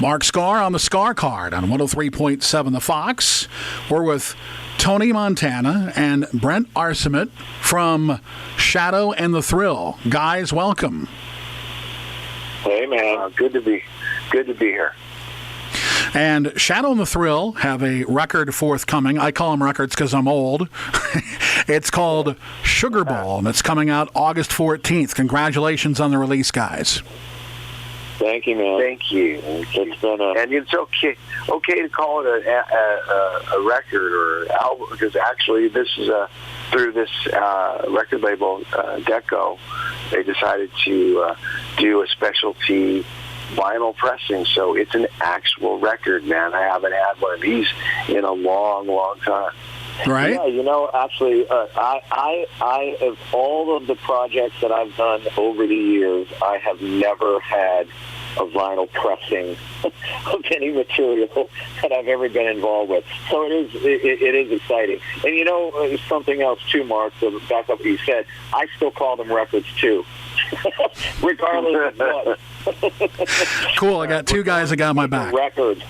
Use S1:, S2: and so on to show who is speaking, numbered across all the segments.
S1: Mark Skaar on the Skaar Kaard on 103.7 The Fox. We're with Tony Montana and Brent Arcement from Shadow and the Thrill. Guys, welcome.
S2: Hey, man. Good to be here.
S1: And Shadow and the Thrill have a record forthcoming. I call them records because I'm old. It's called Sugarbowl, and it's coming out August 14th. Congratulations on the release, guys.
S2: Thank you, man. Thank you. It's been and it's okay to call it a record or album, because actually this is through this record label, Deco, they decided to do a specialty vinyl pressing, so it's an actual record, man. I haven't had one of these in a long, long time.
S1: Right?
S2: Yeah, actually, I of all of the projects that I've done over the years, I have never had a vinyl pressing of any material that I've ever been involved with. So it is exciting. And something else too, Mark, to back up what you said, I still call them records too, regardless of what.
S1: Cool, I got two guys that got my back.
S2: Record.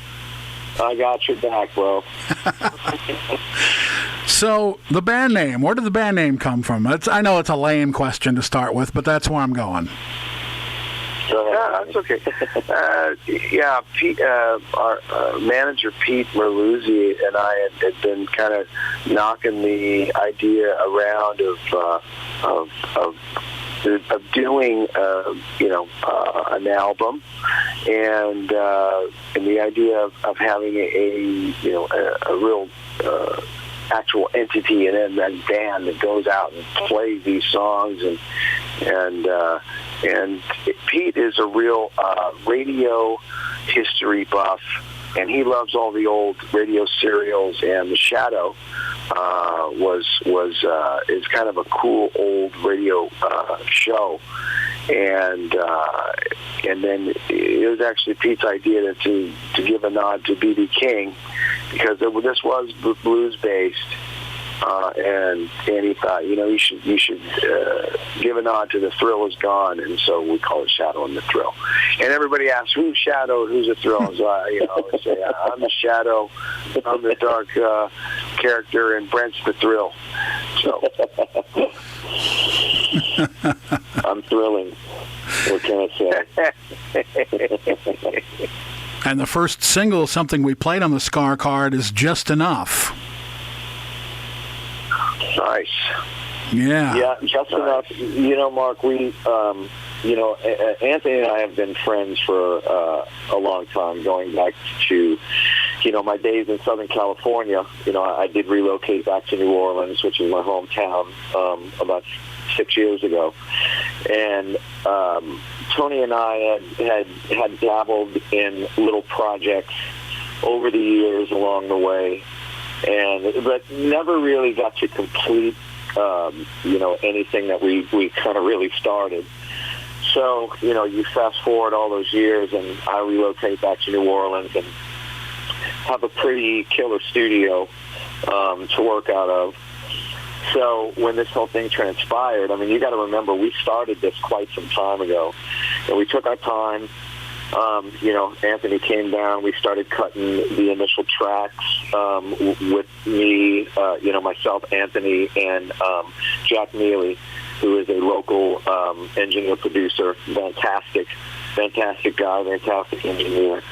S2: I got your back, bro.
S1: So, the band name, where did the band name come from? I know it's a lame question to start with, but that's where I'm going.
S2: Yeah, that's okay. Pete, our manager Pete Merluzzi and I had been kind of knocking the idea around of doing an album, and the idea of having a real actual entity and then that band that goes out and plays these songs, and Pete is a real radio history buff, and he loves all the old radio serials, and The Shadow is kind of a cool old radio show, and then it was actually Pete's idea to give a nod to B.B. King, because this was blues based, and he thought, you should give a nod to The Thrill Is Gone, and so we call it Shadow and the Thrill. And everybody asks, who's Shadow, who's the Thrill? So I always say, I'm the Shadow, I'm the dark character, and Brent's the Thrill. So I'm thrilling. What can I say?
S1: And the first single, something we played on the Skaar Kaard, is Just Enough.
S2: Nice.
S1: Yeah,
S2: just enough. Mark, we, Anthony and I have been friends for a long time, going back to, my days in Southern California. I did relocate back to New Orleans, which is my hometown, about 6 years ago. And Tony and I had dabbled in little projects over the years along the way, but never really got to complete, anything that we kind of really started. So, you fast forward all those years, and I relocate back to New Orleans and have a pretty killer studio to work out of. So when this whole thing transpired, you got to remember, we started this quite some time ago, and we took our time. Anthony came down. We started cutting the initial tracks with me, myself, Anthony, and Jack Neely, who is a local engineer producer, fantastic guy, fantastic engineer.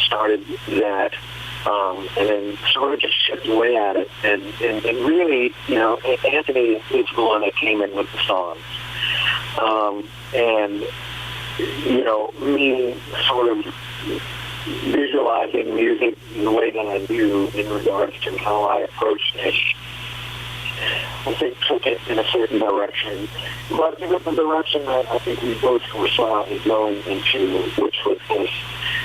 S2: Started that. And then sort of just chipped away at it. And really, Anthony is the one that came in with the songs. Me sort of visualizing music the way that I do in regards to how I approach it, I think took it in a certain direction. But it was the direction that I think we both foresaw it going into, which was this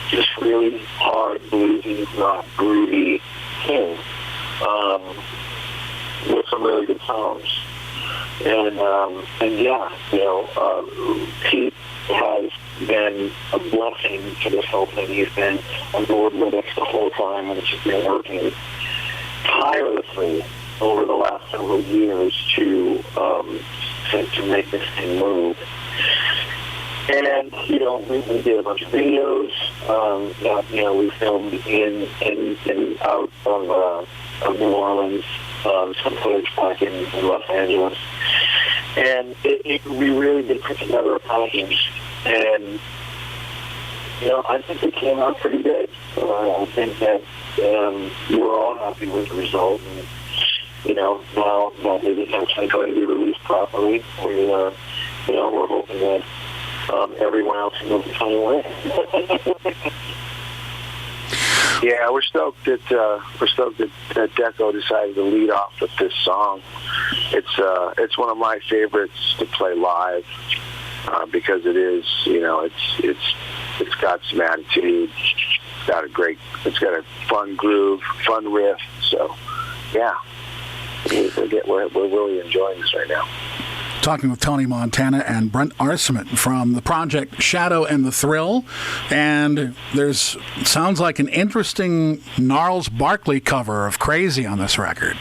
S2: just really hard, bluesy, rock, groovy thing with some really good songs. Pete has been a blessing to this whole thing. He's been on board with us the whole time, and he's been working tirelessly over the last several years to make this thing move. And, we did a bunch of videos. We filmed in out of New Orleans, some footage back in Los Angeles. And we really did put together a package. And, I think it came out pretty good. I think that we're all happy with the result. And, now that it is actually going to be released properly, we're hoping that everyone else knows the same way. Yeah, we're stoked that Deco decided to lead off with this song. It's one of my favorites to play live because it is, it's got some attitude. It's got a fun groove, fun riff. So, yeah, we're really enjoying this right now.
S1: Talking with Tony Montana and Brent Arcement from the project Shadow and the Thrill. And sounds like an interesting Gnarls Barkley cover of Crazy on this record.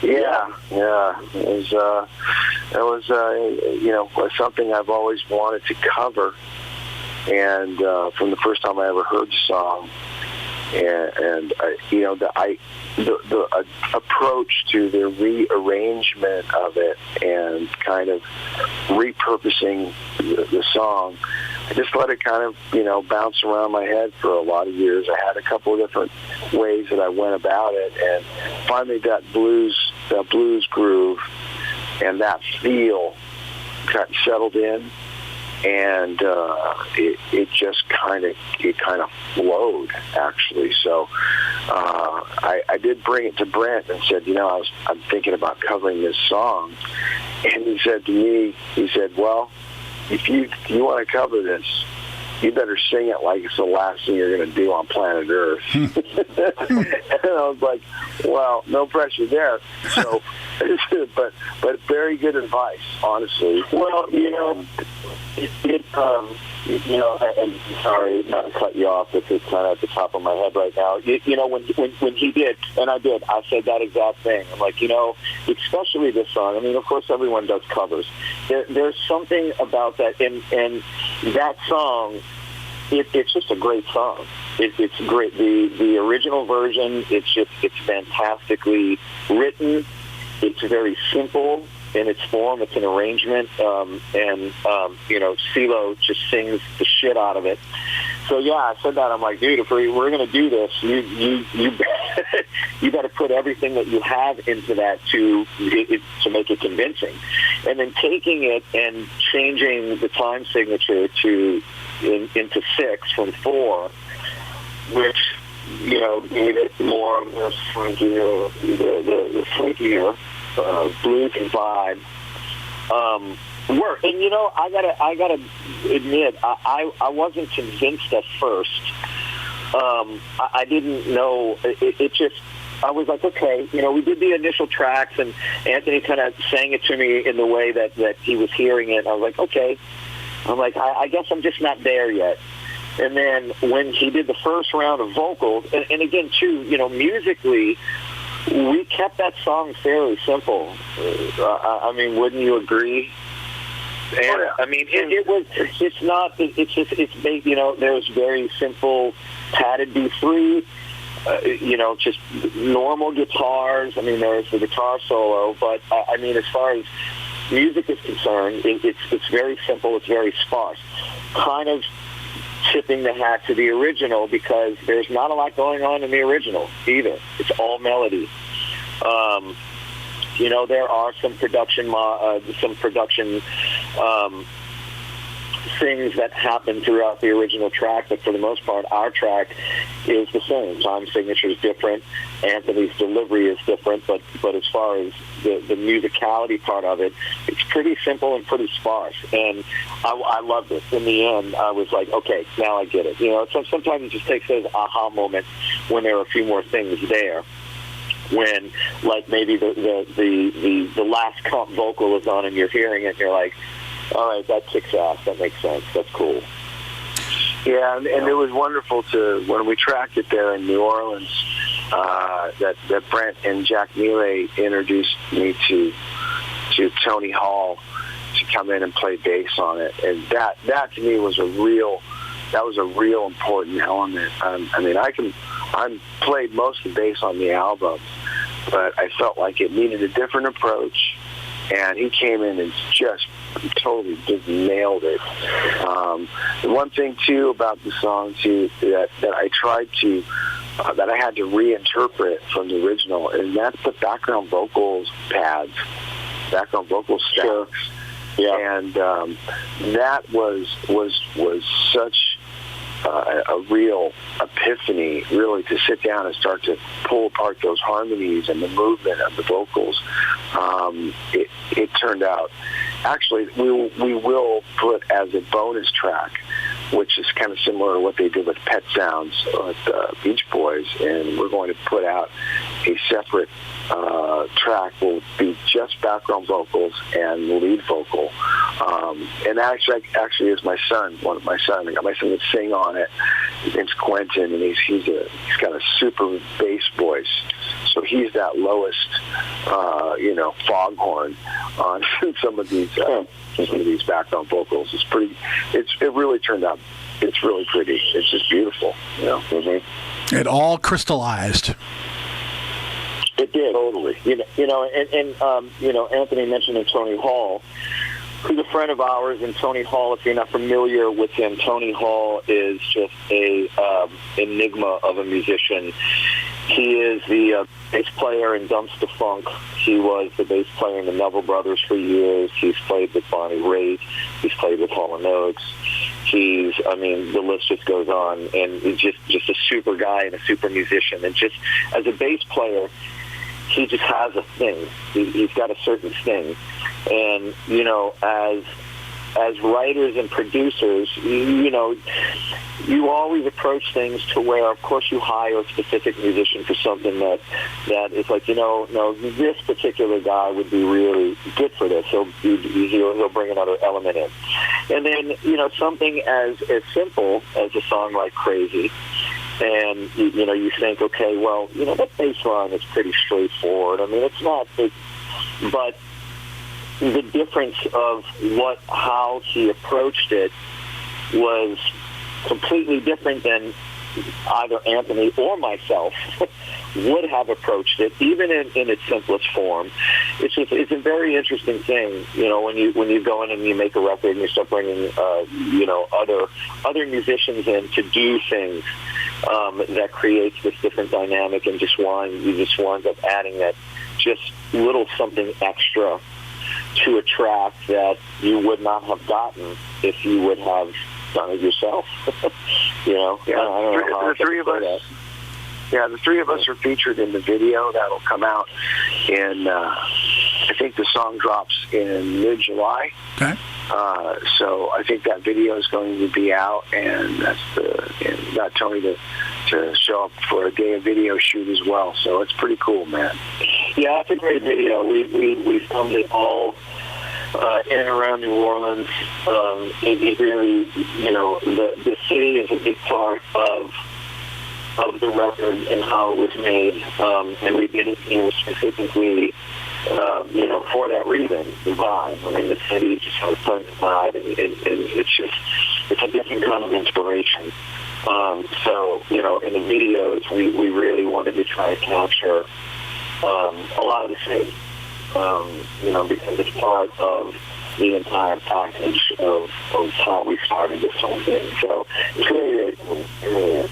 S2: Yeah. It was something I've always wanted to cover. And from the first time I ever heard the song, the approach to the rearrangement of it and kind of repurposing the song, I just let it kind of, bounce around my head for a lot of years. I had a couple of different ways that I went about it, and finally that blues groove and that feel got settled in. And it just kind of flowed, actually. So I did bring it to Brent and said, I'm thinking about covering this song. And he said to me, well, if you want to cover this, you better sing it like it's the last thing you're going to do on planet Earth. And I was like, well, no pressure there. So, but very good advice, honestly. Well, I'm sorry not to cut you off, but it's kind of at the top of my head right now. When he did, and I said that exact thing. I'm like, especially this song. I mean, of course, everyone does covers. There's something about that, and that song, it's just a great song. It's great. The original version, it's fantastically written. It's very simple in its form. It's an arrangement, and CeeLo just sings the shit out of it. So yeah, I said that. I'm like, dude, if we're going to do this, you better put everything that you have into that to make it convincing. And then taking it and changing the time signature into 6 from 4, which gave it more of the funkier, the funkier bluesy vibe. Work. And I gotta admit, I wasn't convinced at first. I didn't know. It just, I was like, okay, we did the initial tracks, and Anthony kind of sang it to me in the way that he was hearing it. I was like, okay. I'm like, I guess I'm just not there yet. And then when he did the first round of vocals, and again, too, musically, we kept that song fairly simple. I mean, wouldn't you agree? And, oh, yeah. I mean, there's very simple padded B3, just normal guitars. I mean, there's the guitar solo, but I mean, as far as music is concerned, it's very simple. It's very sparse. Kind of tipping the hat to the original, because there's not a lot going on in the original either. It's all melody. There are some production things that happen throughout the original track, but for the most part, our track is the same. Time signature is different. Anthony's delivery is different, but as far as the musicality part of it, it's pretty simple and pretty sparse. And I loved it. In the end, I was like, okay, now I get it. Sometimes it just takes those aha moments when there are a few more things there. When, like, maybe the last comp vocal is on and you're hearing it and you're like, all right, that kicks ass. That makes sense. That's cool. Yeah, and it was wonderful when we tracked it there in New Orleans, that Brent and Jack Miele introduced me to Tony Hall to come in and play bass on it, and that to me was a real important element. I mean, I played most of the bass on the album, but I felt like it needed a different approach, and he came in and just totally just nailed it. The one thing too about the song too that I tried to that I had to reinterpret from the original, and that's the background vocals pads, background vocal stacks. Sure. Yeah. And that was such a real epiphany, really, to sit down and start to pull apart those harmonies and the movement of the vocals. It turned out, actually, we will put as a bonus track, which is kind of similar to what they did with Pet Sounds with Beach Boys, and we're going to put out a separate track will be just background vocals and the lead vocal. And that actually is my son, one of my sons. I got my son to sing on it. His name's Quentin, and he's got a super bass voice. So he's that lowest, foghorn on some of these background vocals. It really turned out. It's really pretty. It's just beautiful. Mm-hmm.
S1: It all crystallized.
S3: It did. Totally. Anthony mentioned Tony Hall, who's a friend of ours. And Tony Hall, if you're not familiar with him, Tony Hall is just a enigma of a musician. He is the bass player in Dumpster Funk. He was the bass player in the Neville Brothers for years. He's played with Bonnie Raitt. He's played with Hall & Oates. The list just goes on. And he's just a super guy and a super musician. And just as a bass player, he just has a thing. He's got a certain thing. And, as writers and producers, you always approach things to where, of course, you hire a specific musician for something that is like, no, this particular guy would be really good for this. He'll bring another element in. And then, something as simple as a song like Crazy, and, you think, okay, well, that bass line is pretty straightforward. I mean, it's not big, but the difference of how he approached it was completely different than either Anthony or myself would have approached it, even in its simplest form. It's a very interesting thing, when you go in and you make a record and you start bringing other musicians in to do things that creates this different dynamic, and you just wind up adding that just little something extra to a track that you would not have gotten if you would have done it yourself. The three of us. Yeah, the three of us are featured in the video that'll come out in. I think the song drops in mid-July.
S1: Okay.
S2: So I think that video is going to be out, and got Tony to show up for a day of video shoot as well. So it's pretty cool, man.
S3: Yeah, it's a great video. We filmed it all in and around New Orleans. It really, the city is a big part of the record and how it was made. And we did it specifically, for that reason, the vibe. I mean, the city just has a certain vibe, and it's a different kind of inspiration. So, in the videos, we really wanted to try to capture a lot of the city, because it's part of the entire package of how we started this whole thing. So it's really cool. It really is.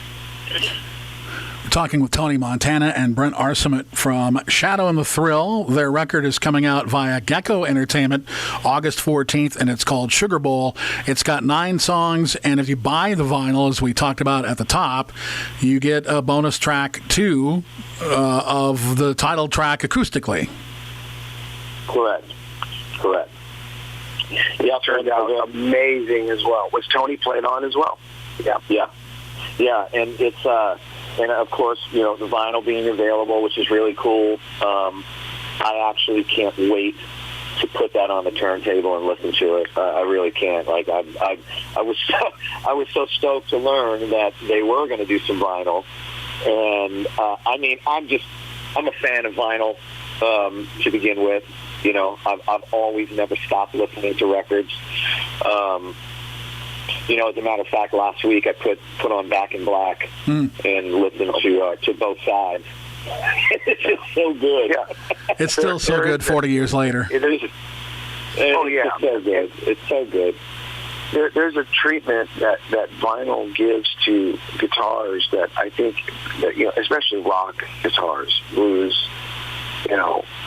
S1: We're talking with Tony Montana and Brent Arcement from Shadow and the Thrill. Their record is coming out via Gecko Entertainment August 14th, and it's called Sugarbowl. It's got 9 songs, and if you buy the vinyl, as we talked about at the top, you get a bonus track, too, of the title track acoustically.
S2: Correct. Yeah, turned out amazing as well. Was Tony played on as well?
S3: Yeah, and it's and of course, the vinyl being available, which is really cool. I actually can't wait to put that on the turntable and listen to it. I really can't. Like I was so stoked to learn that they were going to do some vinyl, and I'm a fan of vinyl to begin with.
S2: I've always never stopped listening to records. As a matter of fact, last week I put on Back in Black and listened to both sides. It's just so good.
S3: Yeah.
S1: It's still so good 40 years later.
S3: It is.
S2: It's so good. It's so good.
S3: There's a treatment that vinyl gives to guitars that I think that, especially rock guitars, blues,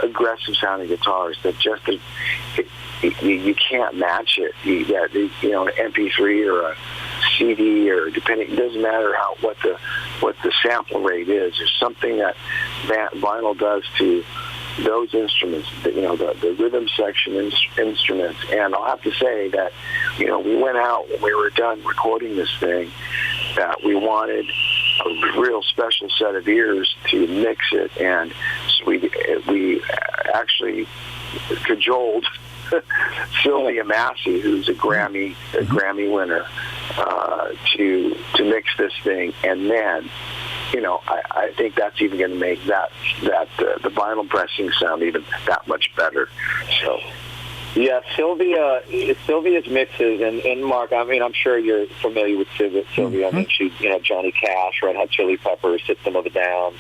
S3: aggressive sounding guitars that just you can't match it. An MP3 or a CD or depending, it doesn't matter what the sample rate is. There's something that vinyl does to those instruments, the rhythm section instruments. And I'll have to say that, we went out when we were done recording this thing, that we wanted a real special set of ears to mix it. And so we actually cajoled Sylvia Massey, who's a Grammy winner, to mix this thing. And man, I think that's even going to make the vinyl pressing sound even that much better. So,
S2: yeah, Sylvia's mixes, and Mark, I mean, I'm sure you're familiar with Sylvia. Mm-hmm. I mean, she, Johnny Cash, Red Hot Chili Peppers, System of a Down.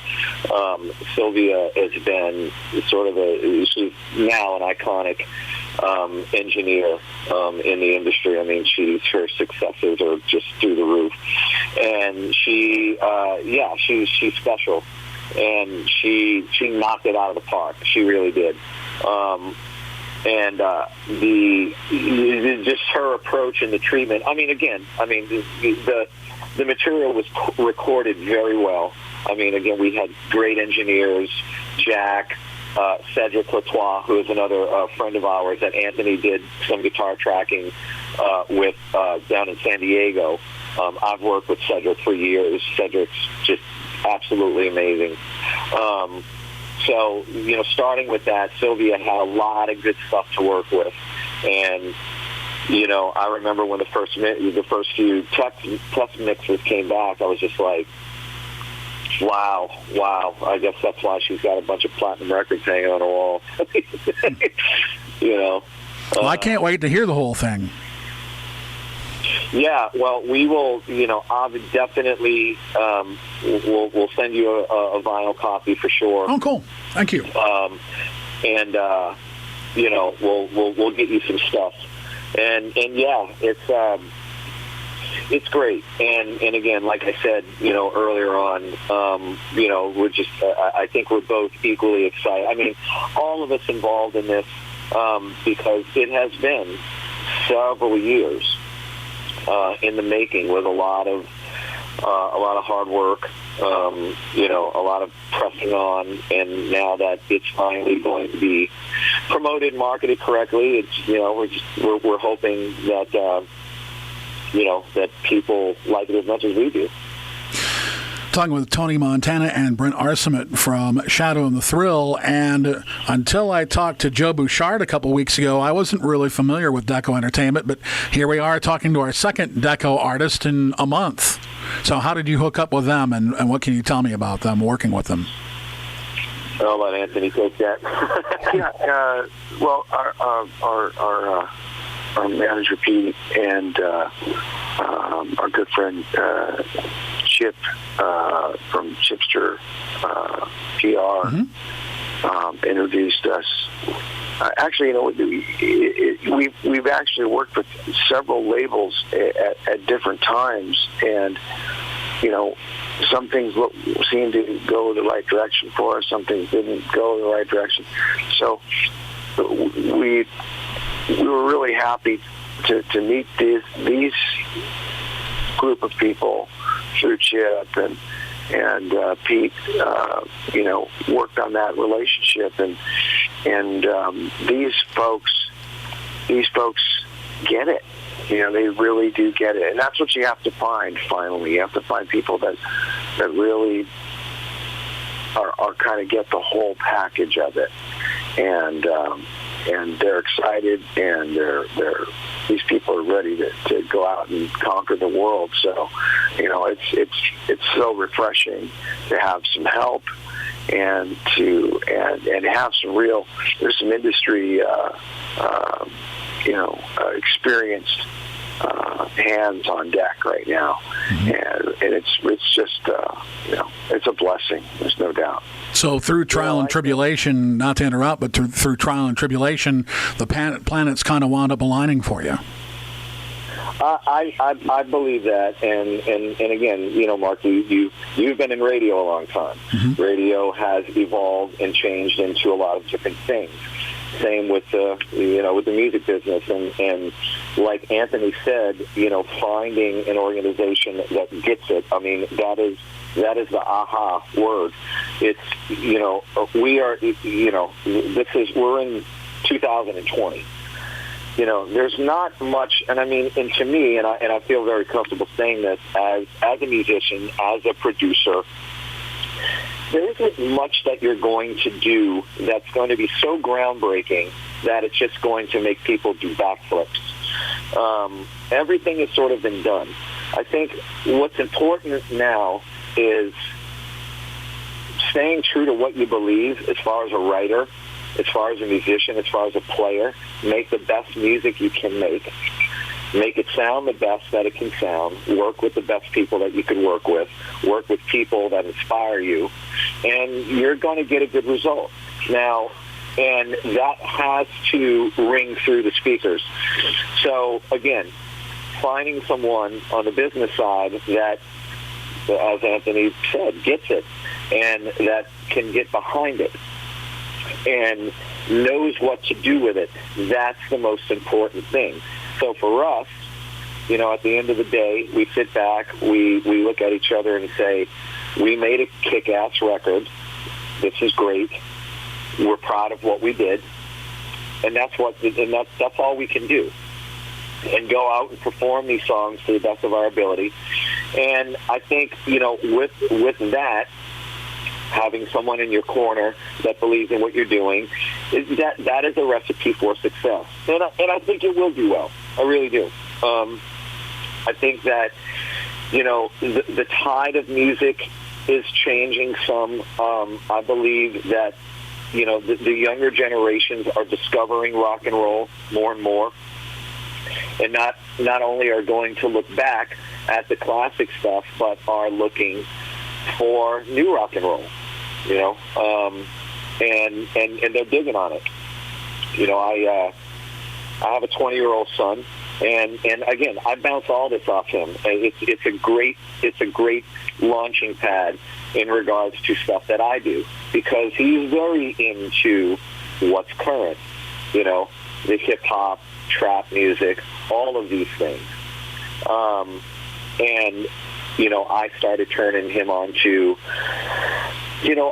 S2: Sylvia has been she's now an iconic engineer in the industry. I mean, her successes are just through the roof, and she's special, and she knocked it out of the park. She really did. And just her approach and the treatment. I mean, again, the material was recorded very well. I mean, again, we had great engineers, Jack, Cedric Latois, who is another friend of ours that Anthony did some guitar tracking with down in San Diego. I've worked with Cedric for years. Cedric's just absolutely amazing. So, starting with that, Sylvia had a lot of good stuff to work with. And, I remember when the first few test mixes came back, I was just like, wow. I guess that's why she's got a bunch of platinum records hanging on the wall.
S1: Well, I can't wait to hear the whole thing.
S2: Yeah, well, we will, I'll definitely, we'll send you a vinyl copy for sure.
S1: Oh, cool. Thank you.
S2: And we'll get you some stuff. And yeah, it's great. And again, like I said, earlier on, we're just, I think we're both equally excited. I mean, all of us involved in this, because it has been several years in the making, with a lot of hard work, a lot of pressing on, and now that it's finally going to be promoted, marketed correctly, it's we're hoping that that people like it as much as we do.
S1: Talking with Tony Montana and Brent Arcement from Shadow and the Thrill, and until I talked to Joe Bouchard a couple weeks ago, I wasn't really familiar with Deco Entertainment, but here we are talking to our second Deco artist in a month. So how did you hook up with them, and what can you tell me about them, working with them?
S2: I'll let Anthony take that.
S3: Well, our manager Pete and our good friend Chip from Chipster PR introduced us. Actually, we've actually worked with several labels at different times, and some things seemed to go the right direction for us. Some things didn't go the right direction. So we were really happy to meet these group of people through Chip and Pete. Worked on that relationship, and these folks get it. They really do get it, and that's what you have to find. Finally, you have to find people that really are kind of get the whole package of it, and they're excited, and these people are ready to go out and conquer the world. So, it's so refreshing to have some help
S2: and have there's some industry experienced hands on deck right now, and it's just it's a blessing. There's no doubt.
S1: So through trial and tribulation, not to interrupt, but through trial and tribulation, the planets kind of wound up aligning for you.
S2: I believe that, and again, Mark, you've been in radio a long time. Mm-hmm. Radio has evolved and changed into a lot of different things. Same with the music business, and like Anthony said, finding an organization that gets it. I mean, that is the aha word. It's we're in 2020. There's not much, and I mean, and to me, and I feel very comfortable saying this as a musician, as a producer, there isn't much that you're going to do that's going to be so groundbreaking that it's just going to make people do backflips. Everything has sort of been done. I think what's important now is staying true to what you believe as far as a writer, as far as a musician, as far as a player. Make the best music you can make. Make it sound the best that it can sound. Work with the best people that you can work with people that inspire you, and you're going to get a good result. Now, and that has to ring through the speakers. So, again, finding someone on the business side that, as Anthony said, gets it, and that can get behind it, and knows what to do with it, that's the most important thing. So for us, at the end of the day, we sit back, we look at each other and say, we made a kick-ass record. This is great. We're proud of what we did, and that's all we can do. And go out and perform these songs to the best of our ability. And I think with that, having someone in your corner that believes in what you're doing, that is a recipe for success. And I think it will do well. I really do. I think that, the tide of music is changing some. I believe that, the younger generations are discovering rock and roll more and more. And not only are going to look back at the classic stuff, but are looking for new rock and roll, and they're digging on it. I have a 20-year-old son, and again, I bounce all this off him. It's a great launching pad in regards to stuff that I do, because he's very into what's current, the hip hop, trap music, all of these things, and I started turning him on to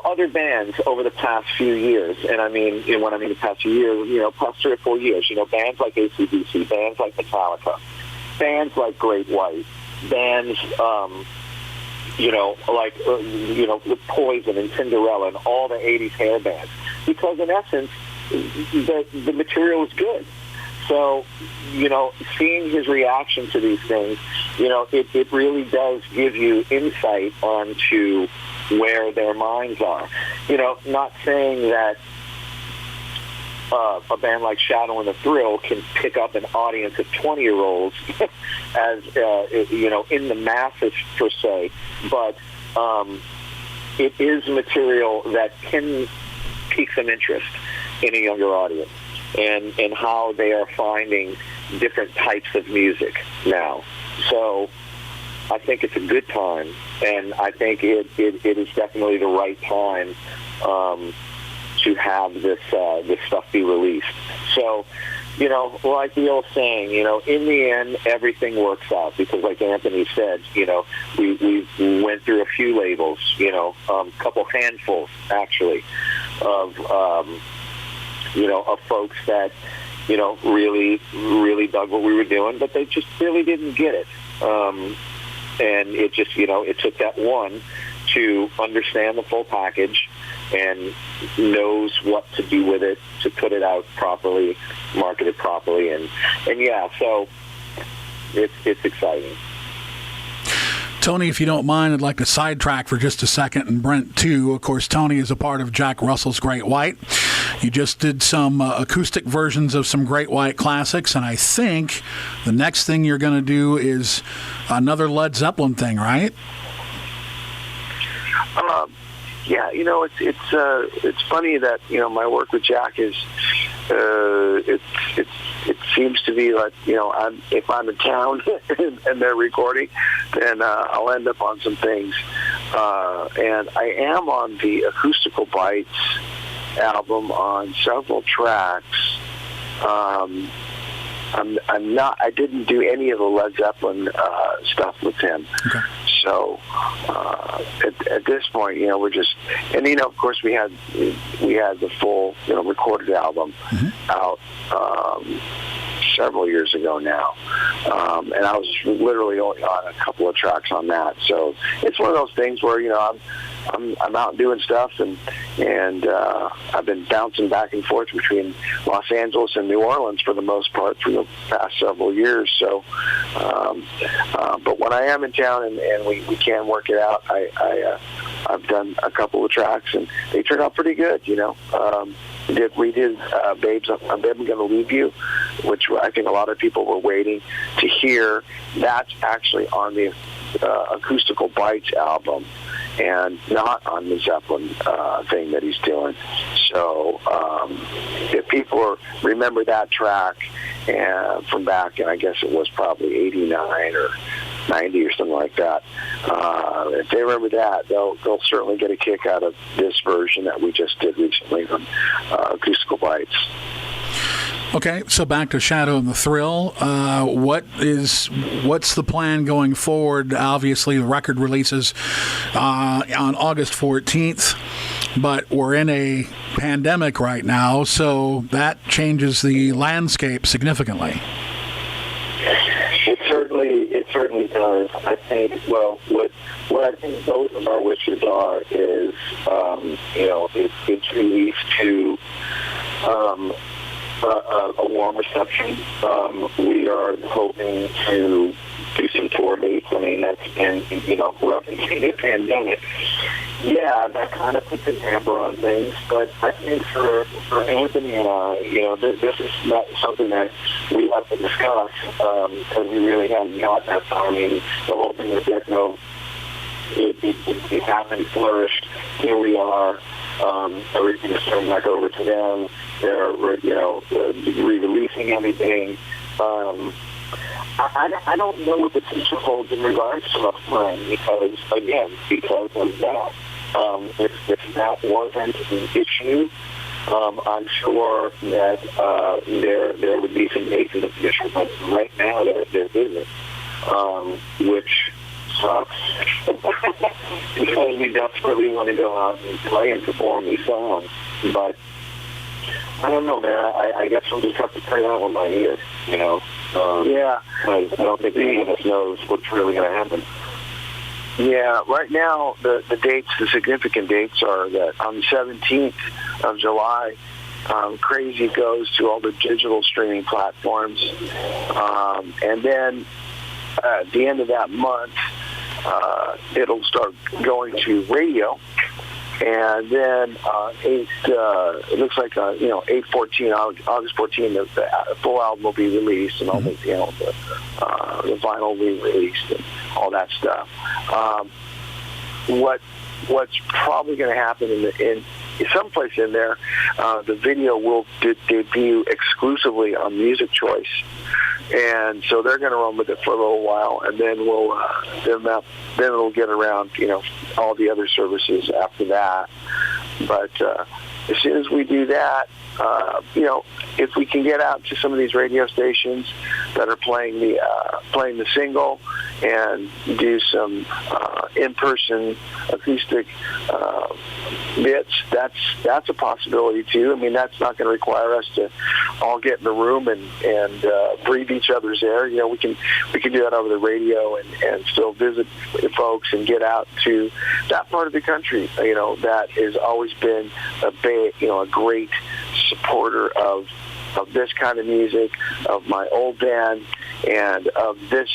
S2: other bands over the past few years. And I mean, when I mean the past few years, past 3 or 4 years, bands like AC/DC, bands like Metallica, bands like Great White, bands, with Poison and Cinderella and all the 80s hair bands. Because in essence, the material is good. So, seeing his reaction to these things, it really does give you insight onto where their minds are. Not saying that a band like Shadow and the Thrill can pick up an audience of 20-year-olds as, in the masses per se, but it is material that can pique some interest in a younger audience. And how they are finding different types of music now. So I think it's a good time, and I think it is definitely the right time to have this stuff be released. So, like the old saying, in the end, everything works out, because like Anthony said, we went through a few labels, couple handfuls, actually, of folks that, really, really dug what we were doing, but they just really didn't get it. And it just, it took that one to understand the full package and knows what to do with it, to put it out properly, market it properly. And yeah, so it's exciting.
S1: Tony, if you don't mind, I'd like to sidetrack for just a second, and Brent too. Of course, Tony is a part of Jack Russell's Great White. You just did some acoustic versions of some Great White classics, and I think the next thing you're going to do is another Led Zeppelin thing, right?
S3: Yeah, it's funny that my work with Jack is it seems to be like if I'm in town and they're recording, then I'll end up on some things, and I am on the Acoustical Bites album on several tracks. I'm not. I didn't do any of the Led Zeppelin stuff with him. Okay. So at this point, we're just, and of course, we had the full recorded album out several years ago now, and I was literally only on a couple of tracks on that. So it's one of those things where I'm out doing stuff, and I've been bouncing back and forth between Los Angeles and New Orleans for the most part for the past several years. So, but when I am in town and we can work it out, I've done a couple of tracks, and they turned out pretty good. We did Babe, I'm Gonna Leave You, which I think a lot of people were waiting to hear. That's actually on the Acoustical Bites album, and not on the Zeppelin thing that he's doing. So if people remember that track from back, and I guess it was probably 89 or 90 or something like that, if they remember that, they'll certainly get a kick out of this version that we just did recently on Acoustical Bites.
S1: Okay, so back to Shadow and the Thrill. What's the plan going forward? Obviously, the record releases on August 14th, but we're in a pandemic right now, so that changes the landscape significantly.
S3: It certainly does. I think. Well, what I think both of our wishes are is, it's released to. A warm reception. We are hoping to do some tour dates. I mean, that's been, we're up in the pandemic. Yeah, that kind of puts a damper on things. But I think for Anthony and I, this is not something that we have to discuss because we really haven't got that far. I mean, the whole thing with Techno, it happened, flourished. Here we are. Everything is turned back over to them. They're, re-releasing everything. I don't know what the future holds in regards to us playing because of that. If that wasn't an issue, I'm sure that there would be some dates in the future, but right now there isn't, which sucks because we desperately want to go out and play and perform these songs, but I don't know, man. I guess we'll just have to play that one by ear, Yeah. I don't think any of us knows what's really going to happen. Yeah, right now the dates, the significant dates are that on the 17th of July, Crazy goes to all the digital streaming platforms, and then at the end of that month, it'll start going to radio. And then it looks like 8/14, August 14, the full album will be released, and all the the vinyl will be released and all that stuff. What's probably going to happen in someplace in there, the video will debut exclusively on Music Choice, and so they're going to run with it for a little while, and then then it'll get around all the other services after that. But as soon as we do that, if we can get out to some of these radio stations that are playing the single and do some in-person acoustic bits, that's a possibility too. I mean, that's not going to require us to all get in the room and breathe each other's air. We can do that over the radio and still visit folks and get out to that part of the country. That has always been a great supporter of this kind of music, of my old band, and of this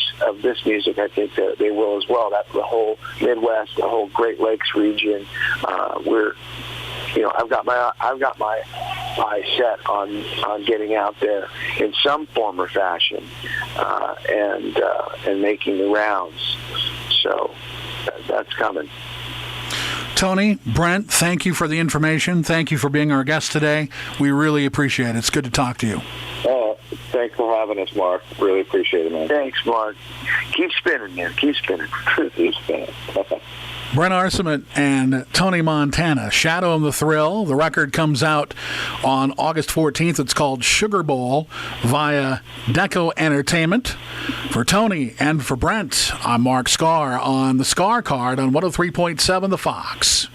S3: music. I think that they will as well. That the whole Midwest, the whole Great Lakes region. I've got my eye set on getting out there in some form or fashion, and making the rounds. So that's coming.
S1: Tony, Brent, thank you for the information. Thank you for being our guest today. We really appreciate it. It's good to talk to you.
S3: Thanks for having us, Mark. Really appreciate it, man. Thanks, Mark. Keep spinning, man. Keep spinning. Keep spinning.
S1: Brent Arcement and Tony Montana, Shadow and the Thrill. The record comes out on August 14th. It's called Sugarbowl via Deco Entertainment. For Tony and for Brent, I'm Mark Skaar on the Skaar Kaard on 103.7 The Fox.